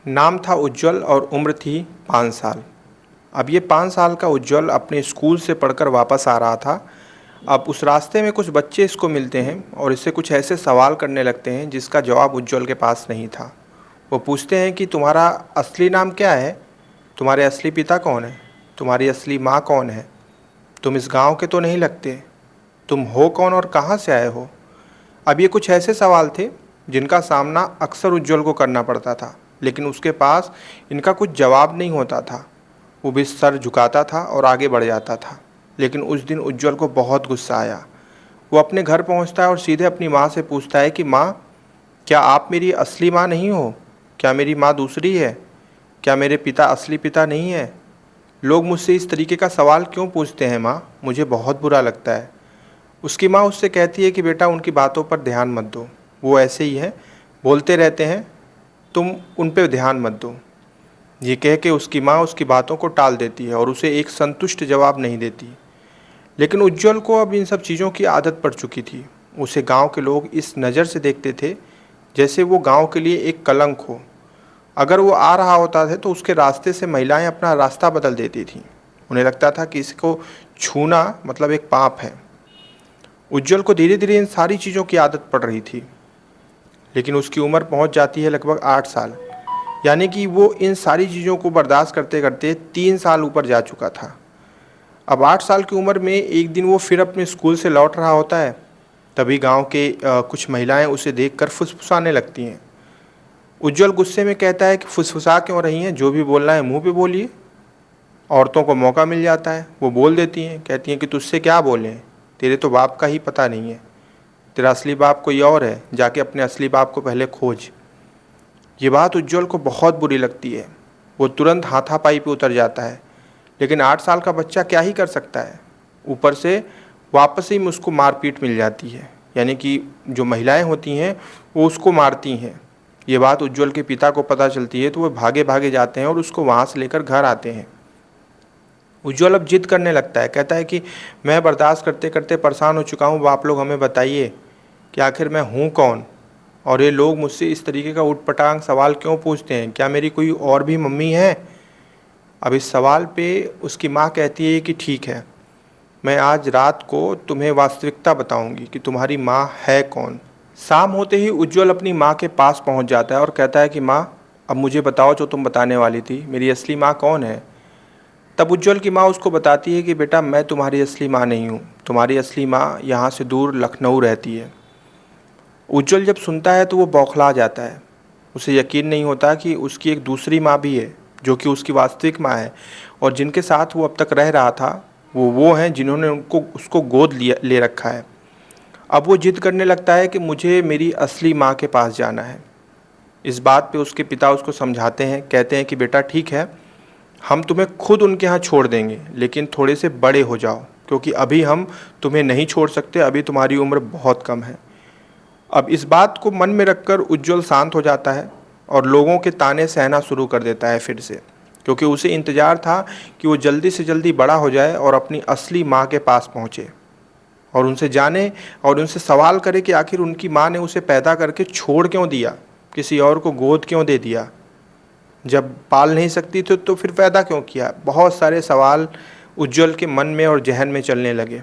नाम था उज्ज्वल और उम्र थी 5 साल। अब ये 5 साल का उज्ज्वल अपने स्कूल से पढ़कर वापस आ रहा था। अब उस रास्ते में कुछ बच्चे इसको मिलते हैं और इससे कुछ ऐसे सवाल करने लगते हैं जिसका जवाब उज्ज्वल के पास नहीं था। वो पूछते हैं कि तुम्हारा असली नाम क्या है? तुम्हारे असली पिता कौन है? तुम्हारी असली माँ कौन है? तुम इस गाँव के तो नहीं लगते। तुम हो कौन और कहाँ से आए हो? अब ये कुछ ऐसे सवाल थे जिनका सामना अक्सर उज्ज्वल को करना पड़ता था, लेकिन उसके पास इनका कुछ जवाब नहीं होता था। वो भी सर झुकाता था और आगे बढ़ जाता था। लेकिन उस दिन उज्ज्वल को बहुत गुस्सा आया। वो अपने घर पहुंचता है और सीधे अपनी माँ से पूछता है कि माँ, क्या आप मेरी असली माँ नहीं हो? क्या मेरी माँ दूसरी है? क्या मेरे पिता असली पिता नहीं है? लोग मुझसे इस तरीके का सवाल क्यों पूछते हैं माँ? मुझे बहुत बुरा लगता है। उसकी माँ उससे कहती है कि बेटा, उनकी बातों पर ध्यान मत दो। वो ऐसे ही हैं, बोलते रहते हैं, तुम उन पे ध्यान मत दो। ये कह के उसकी माँ उसकी बातों को टाल देती है और उसे एक संतुष्ट जवाब नहीं देती। लेकिन उज्ज्वल को अब इन सब चीज़ों की आदत पड़ चुकी थी। उसे गांव के लोग इस नज़र से देखते थे जैसे वो गांव के लिए एक कलंक हो। अगर वो आ रहा होता था तो उसके रास्ते से महिलाएं अपना रास्ता बदल देती थीं। उन्हें लगता था कि इसको छूना मतलब एक पाप है। उज्ज्वल को धीरे धीरे इन सारी चीज़ों की आदत पड़ रही थी, लेकिन उसकी उम्र पहुंच जाती है लगभग 8 साल। यानी कि वो इन सारी चीज़ों को बर्दाश्त करते करते 3 साल ऊपर जा चुका था। अब 8 साल की उम्र में एक दिन वो फिर अपने स्कूल से लौट रहा होता है। तभी गांव के कुछ महिलाएं उसे देखकर फुसफुसाने लगती हैं। उज्ज्वल गुस्से में कहता है कि फुसफुसा क्यों रही हैं? जो भी बोलना है मुंह पे बोलिए। औरतों को मौका मिल जाता है, वो बोल देती हैं, कहती हैं कि तुझसे क्या बोलें, तेरे तो बाप का ही पता नहीं है। तेरा असली बाप कोई और है, जाके अपने असली बाप को पहले खोज। ये बात उज्ज्वल को बहुत बुरी लगती है। वो तुरंत हाथापाई पे उतर जाता है, लेकिन 8 साल का बच्चा क्या ही कर सकता है। ऊपर से वापस ही में उसको मारपीट मिल जाती है, यानी कि जो महिलाएं होती हैं वो उसको मारती हैं। ये बात उज्ज्वल के पिता को पता चलती है तो वो भागे भागे जाते हैं और उसको वहाँ से लेकर घर आते हैं। उज्ज्वल अब जिद करने लगता है, कहता है कि मैं बर्दाश्त करते करते परेशान हो चुका हूँ। आप लोग हमें बताइए कि आखिर मैं हूँ कौन, और ये लोग मुझसे इस तरीके का उटपटांग सवाल क्यों पूछते हैं? क्या मेरी कोई और भी मम्मी है? अब इस सवाल पे उसकी माँ कहती है कि ठीक है, मैं आज रात को तुम्हें वास्तविकता बताऊंगी कि तुम्हारी माँ है कौन। शाम होते ही उज्ज्वल अपनी माँ के पास पहुँच जाता है और कहता है कि माँ, अब मुझे बताओ जो तुम बताने वाली थी, मेरी असली माँ कौन है? तब उज्ज्वल की माँ उसको बताती है कि बेटा, मैं तुम्हारी असली माँ नहीं हूँ। तुम्हारी असली माँ यहाँ से दूर लखनऊ रहती है। उज्ज्वल जब सुनता है तो वो बौखला जाता है। उसे यकीन नहीं होता कि उसकी एक दूसरी माँ भी है, जो कि उसकी वास्तविक माँ है, और जिनके साथ वो अब तक रह रहा था वो हैं जिन्होंने उसको गोद ले रखा है। अब वो जिद करने लगता है कि मुझे मेरी असली माँ के पास जाना है। इस बात पे उसके पिता उसको समझाते हैं, कहते हैं कि बेटा ठीक है, हम तुम्हें खुद उनके यहाँ छोड़ देंगे, लेकिन थोड़े से बड़े हो जाओ, क्योंकि अभी हम तुम्हें नहीं छोड़ सकते, अभी तुम्हारी उम्र बहुत कम है। अब इस बात को मन में रखकर उज्ज्वल शांत हो जाता है और लोगों के ताने सहना शुरू कर देता है फिर से, क्योंकि उसे इंतज़ार था कि वो जल्दी से जल्दी बड़ा हो जाए और अपनी असली माँ के पास पहुँचे और उनसे जाने और उनसे सवाल करे कि आखिर उनकी माँ ने उसे पैदा करके छोड़ क्यों दिया, किसी और को गोद क्यों दे दिया। जब पाल नहीं सकती थी तो फिर पैदा क्यों किया। बहुत सारे सवाल उज्ज्वल के मन में और जहन में चलने लगे।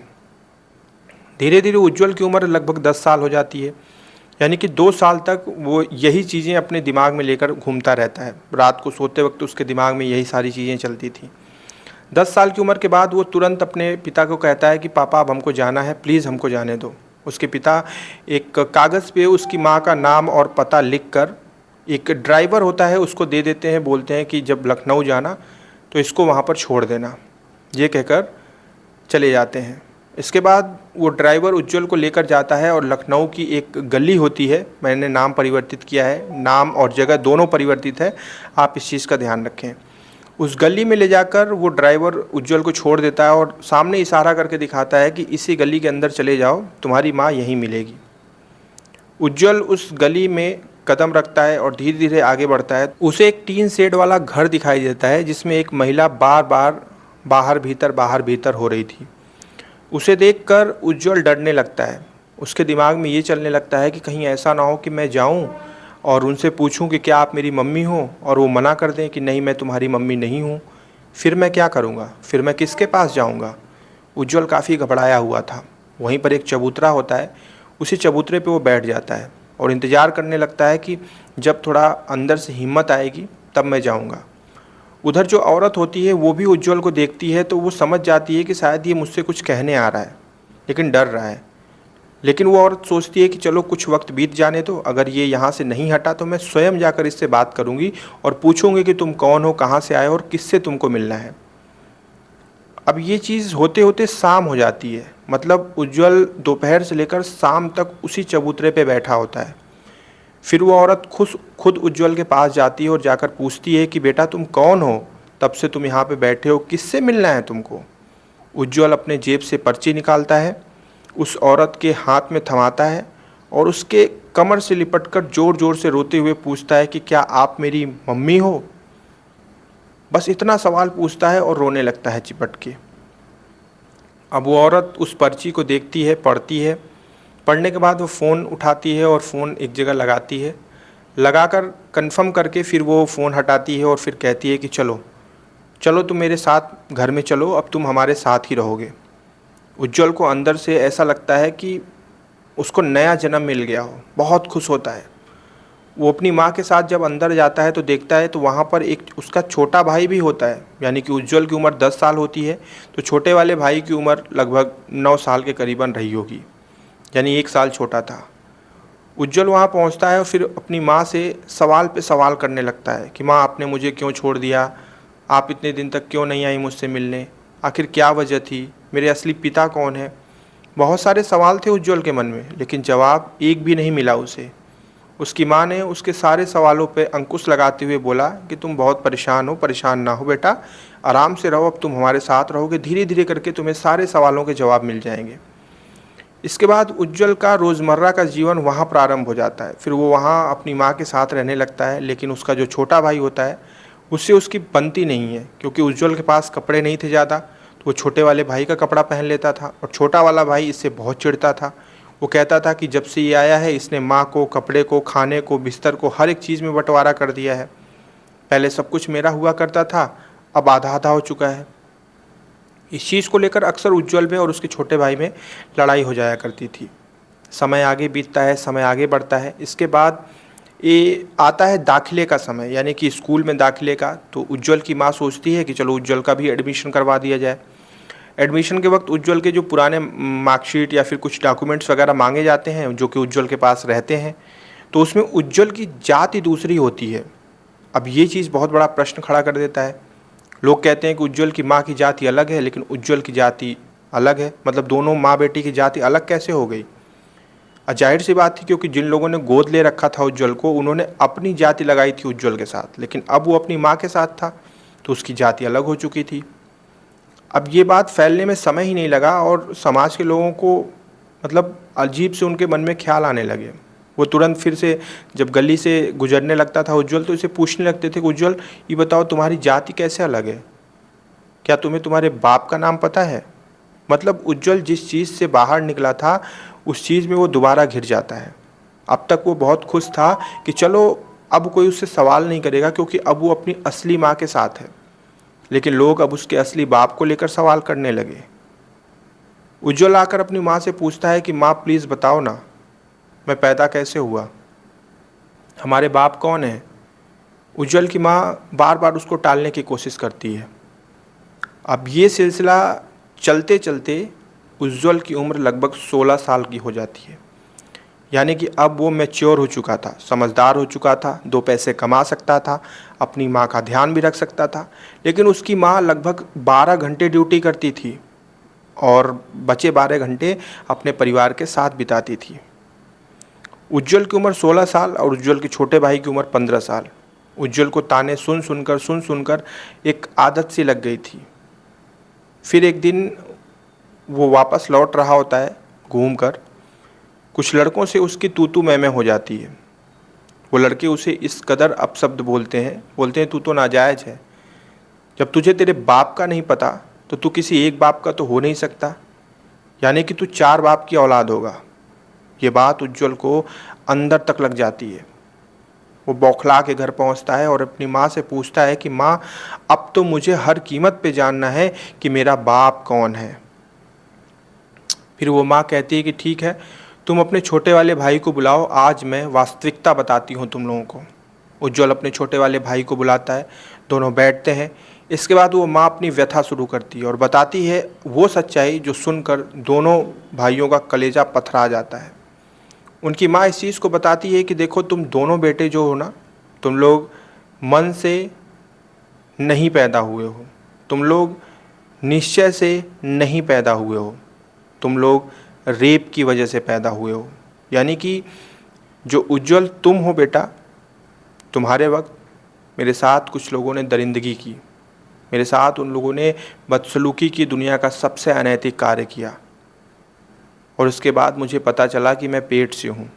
धीरे धीरे उज्ज्वल की उम्र लगभग 10 साल हो जाती है, यानी कि 2 साल तक वो यही चीज़ें अपने दिमाग में लेकर घूमता रहता है। रात को सोते वक्त उसके दिमाग में यही सारी चीज़ें चलती थी। 10 साल की उम्र के बाद वो तुरंत अपने पिता को कहता है कि पापा, अब हमको जाना है, प्लीज़ हमको जाने दो। उसके पिता एक कागज़ पे उसकी माँ का नाम और पता लिख कर एक ड्राइवर होता है उसको दे देते हैं, बोलते हैं कि जब लखनऊ जाना तो इसको वहाँ पर छोड़ देना। ये कहकर चले जाते हैं। इसके बाद वो ड्राइवर उज्ज्वल को लेकर जाता है और लखनऊ की एक गली होती है, मैंने नाम परिवर्तित किया है, नाम और जगह दोनों परिवर्तित है, आप इस चीज़ का ध्यान रखें। उस गली में ले जाकर वो ड्राइवर उज्ज्वल को छोड़ देता है और सामने इशारा करके दिखाता है कि इसी गली के अंदर चले जाओ, तुम्हारी माँ यहीं मिलेगी। उज्ज्वल उस गली में कदम रखता है और धीरे धीरे आगे बढ़ता है। उसे एक टीन शेड वाला घर दिखाई देता है जिसमें एक महिला बार बार बाहर भीतर हो रही थी। उसे देखकर उज्ज्वल डरने लगता है। उसके दिमाग में ये चलने लगता है कि कहीं ऐसा ना हो कि मैं जाऊं और उनसे पूछूं कि क्या आप मेरी मम्मी हो और वो मना कर दें कि नहीं मैं तुम्हारी मम्मी नहीं हूँ, फिर मैं क्या करूँगा? फिर मैं किसके पास जाऊँगा? उज्ज्वल काफ़ी घबराया हुआ था। वहीं पर एक चबूतरा होता है, उसी चबूतरे पे वो बैठ जाता है और इंतज़ार करने लगता है कि जब थोड़ा अंदर से हिम्मत आएगी तब मैं जाऊँगा। उधर जो औरत होती है वो भी उज्ज्वल को देखती है, तो वो समझ जाती है कि शायद ये मुझसे कुछ कहने आ रहा है, लेकिन डर रहा है। लेकिन वो औरत सोचती है कि चलो कुछ वक्त बीत जाने दो, अगर ये यहाँ से नहीं हटा तो मैं स्वयं जाकर इससे बात करूँगी और पूछूँगी कि तुम कौन हो, कहाँ से आए हो और किससे तुमको मिलना है। अब ये चीज़ होते होते शाम हो जाती है, मतलब उज्ज्वल दोपहर से लेकर शाम तक उसी चबूतरे पे बैठा होता है। फिर वो औरत खुद उज्ज्वल के पास जाती है और जाकर पूछती है कि बेटा तुम कौन हो, तब से तुम यहाँ पे बैठे हो, किससे मिलना है तुमको? उज्ज्वल अपने जेब से पर्ची निकालता है, उस औरत के हाथ में थमाता है और उसके कमर से लिपटकर ज़ोर ज़ोर से रोते हुए पूछता है कि क्या आप मेरी मम्मी हो? बस इतना सवाल पूछता है और रोने लगता है चिपट के। अब वो औरत उस पर्ची को देखती है, पढ़ती है। पढ़ने के बाद वो फ़ोन उठाती है और फ़ोन एक जगह लगाती है। लगाकर कंफर्म करके फिर वो फ़ोन हटाती है और फिर कहती है कि चलो, चलो तुम मेरे साथ घर में चलो, अब तुम हमारे साथ ही रहोगे। उज्ज्वल को अंदर से ऐसा लगता है कि उसको नया जन्म मिल गया हो, बहुत खुश होता है। वो अपनी माँ के साथ जब अंदर जाता है तो देखता है तो वहाँ पर एक उसका छोटा भाई भी होता है, यानी कि उज्ज्वल की उम्र 10 साल होती है, तो छोटे वाले भाई की उम्र लगभग 9 साल के करीबन रही होगी, यानी 1 साल छोटा था। उज्ज्वल वहाँ पहुँचता है और फिर अपनी माँ से सवाल पे सवाल करने लगता है कि माँ आपने मुझे क्यों छोड़ दिया? आप इतने दिन तक क्यों नहीं आई मुझसे मिलने? आखिर क्या वजह थी? मेरे असली पिता कौन है? बहुत सारे सवाल थे उज्ज्वल के मन में, लेकिन जवाब एक भी नहीं मिला उसे। उसकी माँ ने उसके सारे सवालों पे अंकुश लगाते हुए बोला कि तुम बहुत परेशान हो, परेशान ना हो बेटा, आराम से रहो, अब तुम हमारे साथ रहोगे, धीरे धीरे करके तुम्हें सारे सवालों के जवाब मिल जाएंगे। इसके बाद उज्ज्वल का रोज़मर्रा का जीवन वहाँ प्रारंभ हो जाता है। फिर वो वहाँ अपनी माँ के साथ रहने लगता है, लेकिन उसका जो छोटा भाई होता है उससे उसकी बनती नहीं है, क्योंकि उज्ज्वल के पास कपड़े नहीं थे ज़्यादा, तो वो छोटे वाले भाई का कपड़ा पहन लेता था और छोटा वाला भाई इससे बहुत चिढ़ता था। वो कहता था कि जब से ये आया है इसने माँ को, कपड़े को, खाने को, बिस्तर को, हर एक चीज़ में बंटवारा कर दिया है। पहले सब कुछ मेरा हुआ करता था, अब आधा आधा हो चुका है। इस चीज़ को लेकर अक्सर उज्ज्वल में और उसके छोटे भाई में लड़ाई हो जाया करती थी। समय आगे बीतता है, समय आगे बढ़ता है। इसके बाद ये आता है दाखिले का समय, यानी कि स्कूल में दाखिले का। तो उज्ज्वल की माँ सोचती है कि चलो उज्ज्वल का भी एडमिशन करवा दिया जाए। एडमिशन के वक्त उज्ज्वल के जो पुराने मार्कशीट या फिर कुछ डॉक्यूमेंट्स वगैरह मांगे जाते हैं जो कि उज्ज्वल के पास रहते हैं, तो उसमें उज्ज्वल की जाति दूसरी होती है। अब ये चीज़ बहुत बड़ा प्रश्न खड़ा कर देता है। लोग कहते हैं कि उज्ज्वल की माँ की जाति अलग है, लेकिन उज्ज्वल की जाति अलग है, मतलब दोनों माँ बेटी की जाति अलग कैसे हो गई? जाहिर सी बात थी, क्योंकि जिन लोगों ने गोद ले रखा था उज्ज्वल को, उन्होंने अपनी जाति लगाई थी उज्ज्वल के साथ, लेकिन अब वो अपनी माँ के साथ था तो उसकी जाति अलग हो चुकी थी। अब ये बात फैलने में समय ही नहीं लगा और समाज के लोगों को मतलब अजीब से उनके मन में ख्याल आने लगे। वो तुरंत फिर से जब गली से गुजरने लगता था उज्ज्वल, तो इसे पूछने लगते थे कि उज्ज्वल ये बताओ तुम्हारी जाति कैसे अलग है? क्या तुम्हें तुम्हारे बाप का नाम पता है? मतलब उज्ज्वल जिस चीज़ से बाहर निकला था उस चीज़ में वो दोबारा घिर जाता है। अब तक वो बहुत खुश था कि चलो अब कोई उससे सवाल नहीं करेगा, क्योंकि अब वो अपनी असली माँ के साथ है, लेकिन लोग अब उसके असली बाप को लेकर सवाल करने लगे। उज्ज्वल आकर अपनी माँ से पूछता है कि माँ प्लीज़ बताओ ना, मैं पैदा कैसे हुआ? हमारे बाप कौन है? उज्ज्वल की माँ बार बार उसको टालने की कोशिश करती है। अब ये सिलसिला चलते चलते उज्ज्वल की उम्र लगभग 16 साल की हो जाती है, यानी कि अब वो मैच्योर हो चुका था, समझदार हो चुका था, 2 पैसे कमा सकता था, अपनी माँ का ध्यान भी रख सकता था। लेकिन उसकी माँ लगभग 12 घंटे ड्यूटी करती थी और बचे 12 घंटे अपने परिवार के साथ बिताती थी। उज्ज्वल की उम्र 16 साल और उज्ज्वल के छोटे भाई की उम्र 15 साल। उज्ज्वल को ताने सुन सुनकर एक आदत सी लग गई थी। फिर एक दिन वो वापस लौट रहा होता है घूमकर, कुछ लड़कों से उसकी तू-तू मैं-मैं हो जाती है। वो लड़के उसे इस कदर अपशब्द बोलते हैं तू तो नाजायज़ है। जब तुझे तेरे बाप का नहीं पता तो तू किसी एक बाप का तो हो नहीं सकता, यानी कि तू 4 बाप की औलाद होगा। ये बात उज्ज्वल को अंदर तक लग जाती है। वो बौखला के घर पहुंचता है और अपनी माँ से पूछता है कि माँ, अब तो मुझे हर कीमत पे जानना है कि मेरा बाप कौन है। फिर वो माँ कहती है कि ठीक है, तुम अपने छोटे वाले भाई को बुलाओ, आज मैं वास्तविकता बताती हूँ तुम लोगों को। उज्जवल अपने छोटे वाले भाई को बुलाता है, दोनों बैठते हैं। इसके बाद वो माँ अपनी व्यथा शुरू करती है और बताती है वो सच्चाई जो सुनकर दोनों भाइयों का कलेजा पथरा जाता है। उनकी माँ इस चीज़ को बताती है कि देखो, तुम दोनों बेटे जो हो ना, तुम लोग मन से नहीं पैदा हुए हो, तुम लोग निश्चय से नहीं पैदा हुए हो, तुम लोग रेप की वजह से पैदा हुए हो। यानी कि जो उज्जवल तुम हो बेटा, तुम्हारे वक्त मेरे साथ कुछ लोगों ने दरिंदगी की, मेरे साथ उन लोगों ने बदसलूकी की, दुनिया का सबसे अनैतिक कार्य किया। और उसके बाद मुझे पता चला कि मैं पेट से हूँ।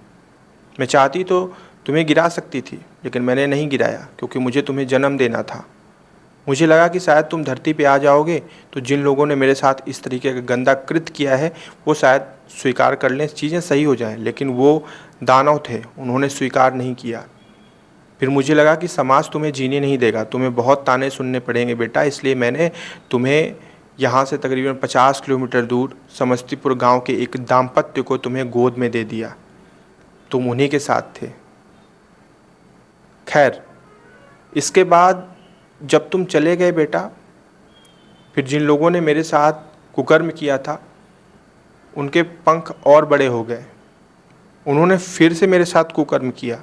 मैं चाहती तो तुम्हें गिरा सकती थी, लेकिन मैंने नहीं गिराया, क्योंकि मुझे तुम्हें जन्म देना था। मुझे लगा कि शायद तुम धरती पे आ जाओगे तो जिन लोगों ने मेरे साथ इस तरीके का गंदा कृत्य किया है वो शायद स्वीकार कर लें, चीज़ें सही हो जाएं। लेकिन वो दानव थे, उन्होंने स्वीकार नहीं किया। फिर मुझे लगा कि समाज तुम्हें जीने नहीं देगा, तुम्हें बहुत ताने सुनने पड़ेंगे बेटा, इसलिए मैंने तुम्हें यहाँ से तकरीबन 50 किलोमीटर दूर समस्तीपुर गांव के एक दाम्पत्य को तुम्हें गोद में दे दिया। तुम उन्हीं के साथ थे। खैर, इसके बाद जब तुम चले गए बेटा, फिर जिन लोगों ने मेरे साथ कुकर्म किया था उनके पंख और बड़े हो गए। उन्होंने फिर से मेरे साथ कुकर्म किया,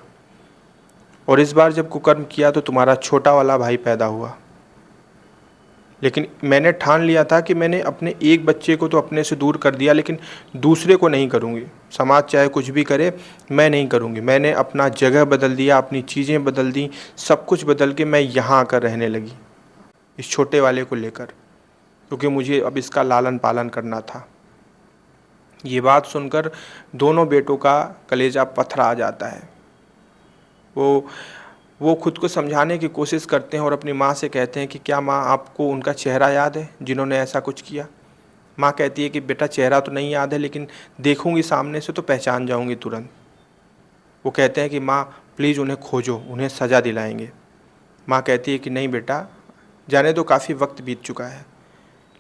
और इस बार जब कुकर्म किया तो तुम्हारा छोटा वाला भाई पैदा हुआ। लेकिन मैंने ठान लिया था कि मैंने अपने एक बच्चे को तो अपने से दूर कर दिया, लेकिन दूसरे को नहीं करूँगी। समाज चाहे कुछ भी करे, मैं नहीं करूँगी। मैंने अपना जगह बदल दिया, अपनी चीज़ें बदल दी, सब कुछ बदल के मैं यहाँ आकर रहने लगी इस छोटे वाले को लेकर, क्योंकि मुझे अब इसका लालन पालन करना था। ये बात सुनकर दोनों बेटों का कलेजा पथरा आ जाता है। वो खुद को समझाने की कोशिश करते हैं और अपनी माँ से कहते हैं कि क्या माँ, आपको उनका चेहरा याद है जिन्होंने ऐसा कुछ किया? माँ कहती है कि बेटा, चेहरा तो नहीं याद है, लेकिन देखूंगी सामने से तो पहचान जाऊंगी तुरंत। वो कहते हैं कि माँ प्लीज़ उन्हें खोजो, उन्हें सज़ा दिलाएंगे। माँ कहती है कि नहीं बेटा, जाने दो, काफ़ी वक्त बीत चुका है।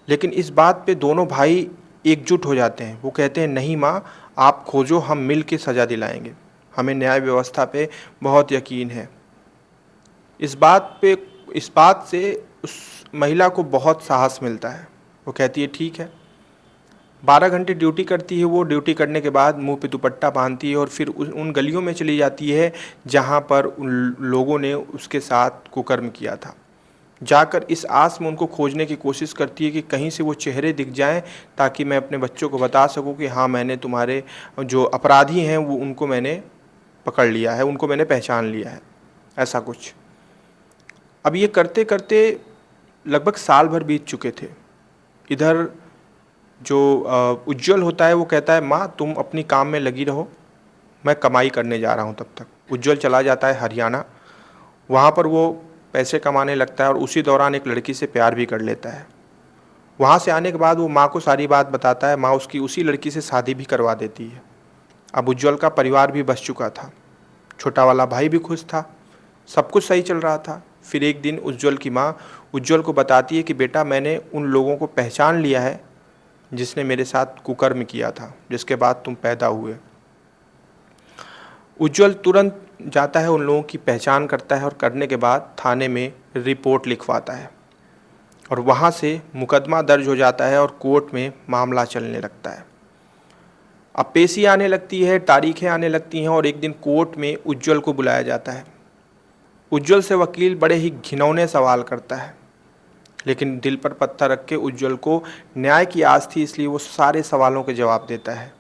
लेकिन इस बात पे दोनों भाई एकजुट हो जाते हैं। वो कहते हैं नहीं माँ, आप खोजो, हम मिल के सज़ा दिलाएंगे, हमें न्याय व्यवस्था पे बहुत यकीन है। इस बात से उस महिला को बहुत साहस मिलता है। वो कहती है ठीक है। 12 घंटे ड्यूटी करती है वो। ड्यूटी करने के बाद मुंह पे दुपट्टा बांधती है और फिर उन गलियों में चली जाती है जहाँ पर उन लोगों ने उसके साथ कुकर्म किया था। जाकर इस आस में उनको खोजने की कोशिश करती है कि कहीं से वो चेहरे दिख जाएं, ताकि मैं अपने बच्चों को बता सकूं कि हाँ, मैंने तुम्हारे जो अपराधी हैं वो उनको मैंने पकड़ लिया है, उनको मैंने पहचान लिया है, ऐसा कुछ। अब ये करते करते लगभग साल भर बीत चुके थे। इधर जो उज्जवल होता है वो कहता है माँ, तुम अपनी काम में लगी रहो, मैं कमाई करने जा रहा हूँ तब तक। उज्जवल चला जाता है हरियाणा। वहाँ पर वो पैसे कमाने लगता है और उसी दौरान एक लड़की से प्यार भी कर लेता है। वहाँ से आने के बाद वो माँ को सारी बात बताता है। माँ उसकी उसी लड़की से शादी भी करवा देती है। अब उज्जवल का परिवार भी बस चुका था, छोटा वाला भाई भी खुश था, सब कुछ सही चल रहा था। फिर एक दिन उज्जवल की माँ उज्जवल को बताती है कि बेटा, मैंने उन लोगों को पहचान लिया है जिसने मेरे साथ कुकर्म किया था, जिसके बाद तुम पैदा हुए। उज्जवल तुरंत जाता है, उन लोगों की पहचान करता है और करने के बाद थाने में रिपोर्ट लिखवाता है और वहाँ से मुकदमा दर्ज हो जाता है और कोर्ट में मामला चलने लगता है। अब पेशी आने लगती है, तारीखें आने लगती हैं और एक दिन कोर्ट में उज्जवल को बुलाया जाता है। उज्जवल से वकील बड़े ही घिनौने सवाल करता है, लेकिन दिल पर पत्थर रख के उज्जवल को न्याय की आस थी, इसलिए वो सारे सवालों के जवाब देता है।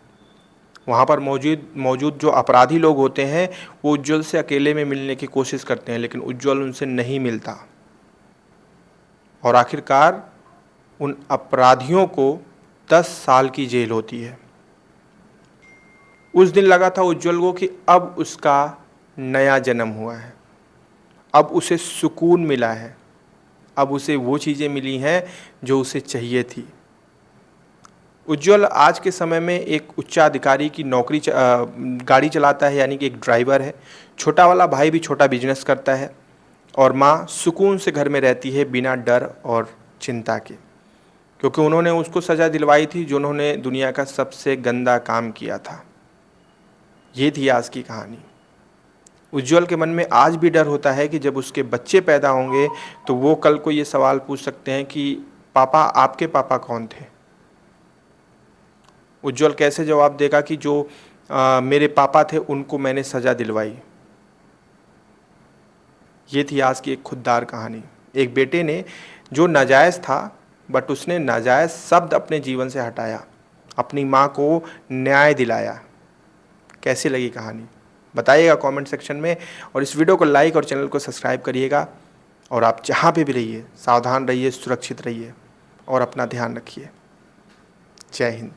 वहाँ पर मौजूद जो अपराधी लोग होते हैं वो उज्जवल से अकेले में मिलने की कोशिश करते हैं, लेकिन उज्जवल उनसे नहीं मिलता और आखिरकार उन अपराधियों को 10 साल की जेल होती है। उस दिन लगा था उज्जवल को कि अब उसका नया जन्म हुआ है, अब उसे सुकून मिला है, अब उसे वो चीज़ें मिली हैं जो उसे चाहिए थी। उज्ज्वल आज के समय में एक उच्चाधिकारी की नौकरी गाड़ी चलाता है, यानी कि एक ड्राइवर है। छोटा वाला भाई भी छोटा बिजनेस करता है और माँ सुकून से घर में रहती है बिना डर और चिंता के, क्योंकि उन्होंने उसको सज़ा दिलवाई थी जो उन्होंने दुनिया का सबसे गंदा काम किया था। ये थी आज की कहानी। उज्ज्वल के मन में आज भी डर होता है कि जब उसके बच्चे पैदा होंगे तो वो कल को ये सवाल पूछ सकते हैं कि पापा, आपके पापा कौन थे। उज्ज्वल कैसे जवाब देगा कि जो मेरे पापा थे उनको मैंने सज़ा दिलवाई। ये थी आज की एक खुददार कहानी। एक बेटे ने जो नाजायज़ था, बट उसने नाजायज़ शब्द अपने जीवन से हटाया, अपनी माँ को न्याय दिलाया। कैसी लगी कहानी बताइएगा कमेंट सेक्शन में, और इस वीडियो को लाइक और चैनल को सब्सक्राइब करिएगा। और आप जहाँ पे भी रहिए सावधान रहिए, सुरक्षित रहिए और अपना ध्यान रखिए। जय हिंद।